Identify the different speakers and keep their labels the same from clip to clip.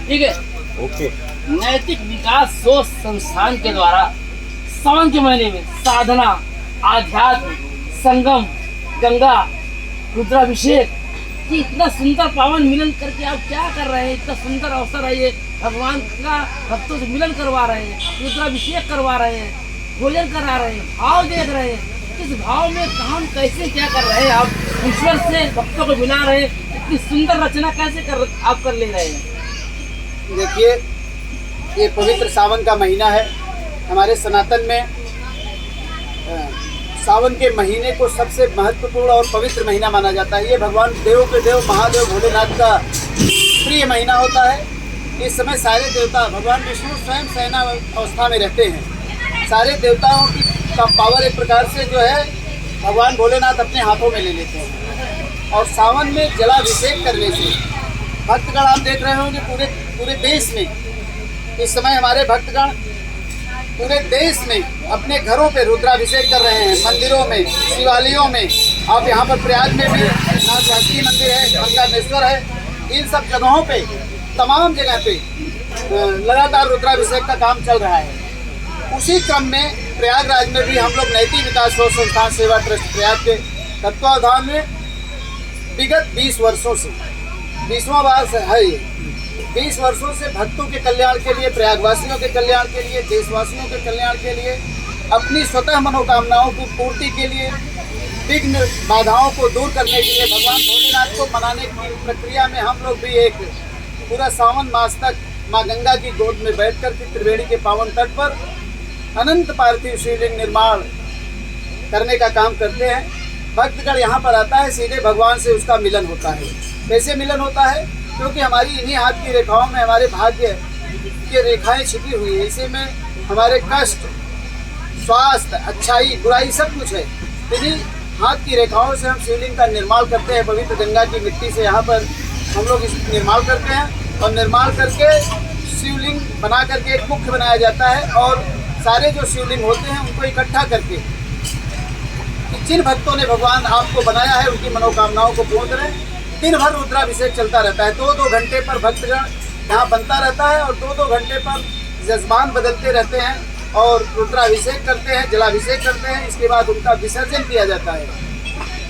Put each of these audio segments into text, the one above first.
Speaker 1: ठीक है,
Speaker 2: ओके।
Speaker 1: नैतिक विकास सोच संस्थान के द्वारा सावन के महीने में साधना, आध्यात्म, संगम, गंगा, रुद्राभिषेक, ये इतना सुंदर पावन मिलन करके आप क्या कर रहे हैं। इतना सुंदर अवसर है ये, भगवान का भक्तों से मिलन करवा रहे हैं, रुद्राभिषेक करवा रहे हैं, भोजन करा रहे हैं, भाव देख रहे हैं। इस भाव में काम कैसे क्या कर रहे हैं आप, ईश्वर से भक्तों को मिला रहे हैं, इतनी सुंदर रचना कैसे आप कर ले रहे हैं।
Speaker 3: देखिए, ये पवित्र सावन का महीना है। हमारे सनातन में सावन के महीने को सबसे महत्वपूर्ण और पवित्र महीना माना जाता है। ये भगवान देव के देव महादेव भोलेनाथ का प्रिय महीना होता है। इस समय सारे देवता, भगवान विष्णु स्वयं शयना अवस्था में रहते हैं। सारे देवताओं का पावर एक प्रकार से जो है भगवान भोलेनाथ अपने हाथों में ले लेते हैं। और सावन में जलाभिषेक करने से भक्तगण, आप देख रहे होंगे पूरे देश में इस समय हमारे भक्तगण पूरे देश में अपने घरों पे रुद्राभिषेक कर रहे हैं, मंदिरों में, शिवालयों में। आप यहाँ पर प्रयाग में भी नाथ वासुकी मंदिर है, मंगलामेश्वर है, इन सब जगहों पे, तमाम जगह पे लगातार रुद्राभिषेक का काम चल रहा है। उसी क्रम में प्रयागराज में भी हम लोग नैतिक विकास सोच संस्थान सेवा ट्रस्ट प्रयाग के तत्वावधान में विगत 20 वर्षों से, 20वां वर्ष है ये, 20 वर्षों से भक्तों के कल्याण के लिए, प्रयागवासियों के कल्याण के लिए, देशवासियों के कल्याण के लिए, अपनी स्वतः मनोकामनाओं की पूर्ति के लिए, विघ्न बाधाओं को दूर करने के लिए, भगवान भोलेनाथ को मनाने की प्रक्रिया में हम लोग भी एक पूरा सावन मास तक माँ गंगा की गोद में बैठ कर के त्रिवेणी के पावन तट पर अनंत पार्थिव शिवलिंग निर्माण करने का काम करते हैं। भक्तगण यहाँ पर आता है, सीधे भगवान से उसका मिलन होता है। कैसे मिलन होता है? क्योंकि हमारी इन्हीं हाथ की रेखाओं में हमारे भाग्य की रेखाएं छिपी हुई है। इसी में हमारे कष्ट, स्वास्थ्य, अच्छाई, बुराई सब कुछ है। इन्हीं हाथ की रेखाओं से हम शिवलिंग का निर्माण करते हैं। पवित्र गंगा की मिट्टी से यहाँ पर हम लोग इस निर्माण करते हैं और निर्माण करके शिवलिंग बना करके एक मुख्य बनाया जाता है। और सारे जो शिवलिंग होते हैं उनको इकट्ठा करके जिन भक्तों ने भगवान आपको बनाया है उनकी मनोकामनाओं को पूर्ण करें। दिन भर रुद्राभिषेक चलता रहता है। 2-2 घंटे पर भक्तगण यहाँ बनता रहता है और 2-2 घंटे पर जजमान बदलते रहते हैं और रुद्राभिषेक करते हैं, जलाभिषेक करते हैं। इसके बाद उनका विसर्जन किया जाता है।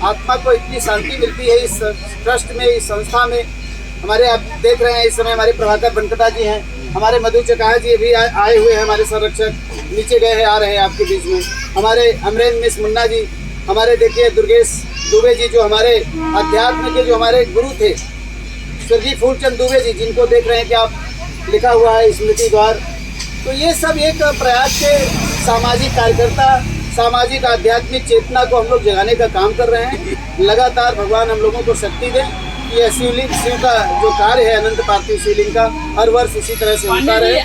Speaker 3: आत्मा को इतनी शांति मिलती है इस ट्रस्ट में, इस संस्था में। हमारे आप देख रहे हैं इस समय हमारे प्रभाकर बनकटा जी हैं, हमारे मधु चकाहा जी भी आए हुए हैं, हमारे संरक्षक नीचे गए हैं, आ रहे हैं आपके बीच में। हमारे अमरेंद्र मिस मुन्ना जी, हमारे देखिए दुर्गेश दुबे जी जो हमारे अध्यात्म के जो हमारे गुरु थे, स्वर्गीय फूलचंद दुबे जी, जिनको देख रहे हैं कि आप लिखा हुआ है स्मृति द्वार। तो ये सब एक प्रयास के सामाजिक कार्यकर्ता, सामाजिक आध्यात्मिक चेतना को हम लोग जगाने का काम कर रहे हैं। लगातार भगवान हम लोगों को शक्ति दे। यह शिवलिंग, शिव का जो कार्य है अनंत पार्थिव शिवलिंग का, हर वर्ष इसी तरह से होता रहे।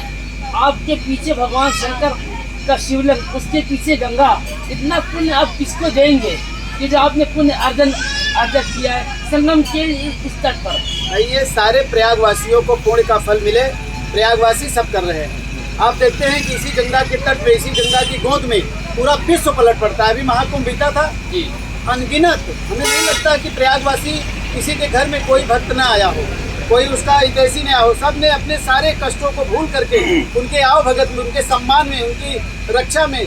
Speaker 1: आपके पीछे भगवान शंकर का शिवलिंग, उसके पीछे गंगा, इतना पुण्य आप किसको देंगे कि जो आपने पुण्य अर्जन किया है संगम के इस तट पर।
Speaker 3: ये सारे प्रयागवासियों को पुण्य का फल मिले, प्रयागवासी सब कर रहे हैं। आप देखते हैं कि इसी गंगा के तट पे, इसी गंगा की गोद में पूरा विश्व पलट पड़ता है। अभी महाकुंभ बीता था जी, अनगिनत, हमें नहीं लगता कि प्रयागवासी किसी के घर में कोई भक्त ना आया हो, कोई उसका हितैषी नहीं आया हो। सब ने अपने सारे कष्टों को भूल करके उनके आओ भगत में, उनके सम्मान में, उनकी रक्षा में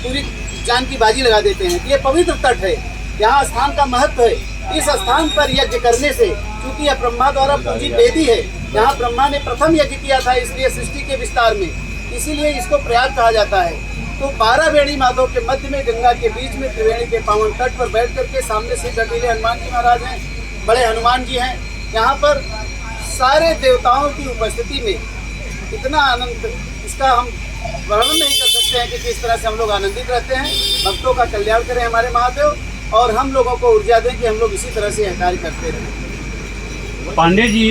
Speaker 3: पूरी जान की बाजी लगा देते हैं। ये पवित्र तट है, यहाँ स्थान का महत्व है। इस स्थान पर यज्ञ करने से, क्योंकि यह ब्रह्मा द्वारा पूजित वेदी है, यहाँ ब्रह्मा ने प्रथम यज्ञ किया था इसलिए सृष्टि के विस्तार में, इसीलिए इसको प्रयाग कहा जाता है। तो 12 वेणी माधव के मध्य में, गंगा के बीच में, त्रिवेणी के पावन तट पर बैठ करके, सामने से गटीले हनुमान जी महाराज हैं, बड़े हनुमान जी हैं। यहाँ पर सारे देवताओं की उपस्थिति में इतना आनंद, इसका हम वर्णन नहीं कर सकते हैं कि किस तरह से हम लोग आनंदित रहते हैं। भक्तों का कल्याण करें हमारे महादेव, और हम लोगों को ऊर्जा दें कि हम लोग इसी तरह से यह कार्य करते रहें।
Speaker 2: पांडे जी,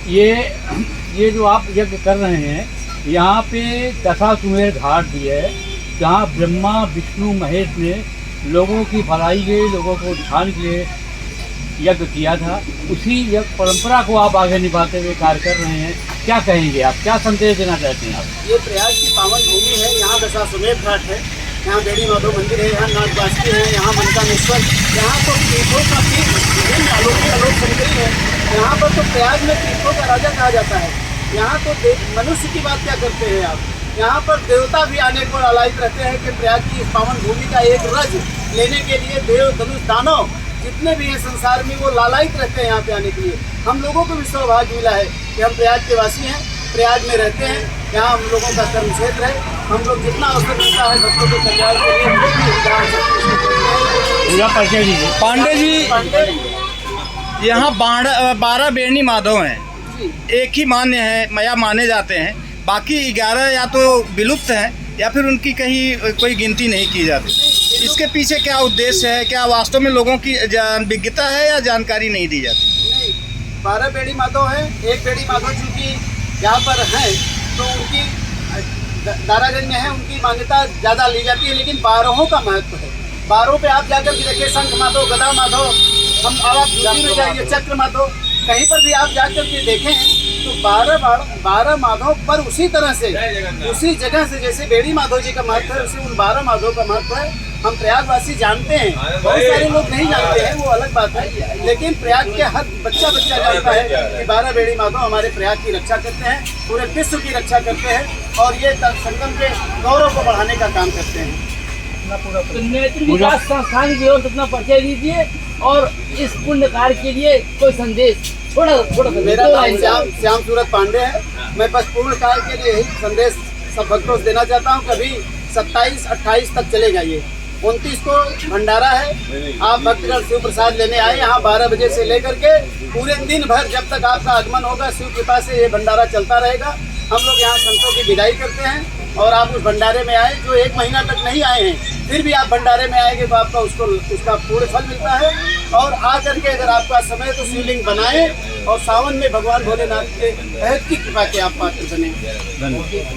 Speaker 2: ये जो आप यज्ञ कर रहे हैं, यहाँ पे दशाश्वमेध घाट भी है जहाँ ब्रह्मा विष्णु महेश ने लोगों की भलाई के, लोगों को उठाने के लिए यज्ञ किया था। उसी यज्ञ परंपरा को आप आगे निभाते हुए कार्य कर रहे हैं। क्या कहेंगे आप, क्या संदेश देना चाहते हैं आप?
Speaker 3: ये प्रयाग की पावन भूमि है, यहाँ दशाश्वमेध घाट है, यहाँ बेड़ी माधव मंदिर है, यहाँ नाथ वासुकी है, यहाँ मंगलामेश्वर, यहाँ तो तीर्थों का तीर्थ, विभिन्न आलोक शंकरी है। यहाँ पर तो प्रयाग में तीर्थों का राजा कहा जाता है। यहाँ तो मनुष्य की बात क्या करते हैं आप, यहाँ पर देवता भी आने को लालायित रहते हैं कि प्रयाग की इस पावन भूमि का एक रज लेने के लिए देव धनुष दानव जितने भी हैं संसार में वो लालायित रहते हैं यहाँ पे आने के लिए। हम लोगों को भी सौभाग्य मिला है कि हम प्रयाग के वासी हैं, प्रयाग में रहते हैं, यहाँ हम लोगों का कर्म क्षेत्र है। हम लोग जितना अवसर मिलता है भक्तों के कल्याण के लिए
Speaker 2: पूरा परिचय दीजिए।
Speaker 4: पांडे जी,
Speaker 3: पांडे
Speaker 4: यहाँ 12 बेरनी माधव हैं,
Speaker 3: जी।
Speaker 4: एक ही मान्य है या माने जाते हैं, बाकी 11 या तो विलुप्त हैं या फिर उनकी कहीं कोई गिनती नहीं की जाती। इसके पीछे क्या उद्देश्य है? क्या वास्तव में लोगों की विज्ञता है या जानकारी नहीं दी जाती?
Speaker 3: नहीं, 12 बेड़ी माधव है। एक बेड़ी माधव चूँकि यहाँ पर हैं तो उनकी दारागंज में है, उनकी मान्यता ज़्यादा ली जाती है, लेकिन 12 का महत्व है। 12 पे आप जाकर के देखिए, शंख माधव, गदा माधव, हम आप दूसरी में जाइए चक्र माधव, कहीं पर भी आप जाकर के देखें तो 12 माधव पर उसी तरह से उसी जगह से जैसे बेड़ी माधव जी का महत्व है, उसी उन 12 माधव का महत्व है। हम प्रयागवासी जानते हैं, बहुत सारे लोग नहीं जानते हैं, वो अलग बात है, लेकिन प्रयाग के हर बच्चा जानता है कि 12 बेड़ी माधव हमारे प्रयाग की रक्षा करते हैं, पूरे विश्व की रक्षा करते हैं और ये संगम के गौरव को बढ़ाने का काम करते हैं।
Speaker 1: तो नेत्र विकास संस्थान की ओर से अपना परिचय दीजिए और इस पुण्य कार्य के लिए कोई संदेश थोड़ा
Speaker 3: मेरा नाम श्याम सूरत पांडे है। मैं बस पूर्ण काल के लिए यही संदेश सब भक्तों से देना चाहता हूँ। कभी 27-28 तक चलेगा ये, 29 को भंडारा है। आप भक्तगण शिव प्रसाद लेने आए यहाँ 12 बजे से लेकर के पूरे दिन भर जब तक आपका आगमन होगा, शिव कृपा से ये भंडारा चलता रहेगा। हम लोग यहाँ संतों की विदाई करते हैं और आप उस भंडारे में आए, जो 1 महीना तक नहीं आए हैं फिर भी आप भंडारे में आएंगे तो आपका उसका पूर्ण फल मिलता है। और आ करके अगर आपका समय तो शिवलिंग बनाएं और सावन में भगवान भोलेनाथ के की कृपा के आप पात्र बने।
Speaker 2: धन्यवाद।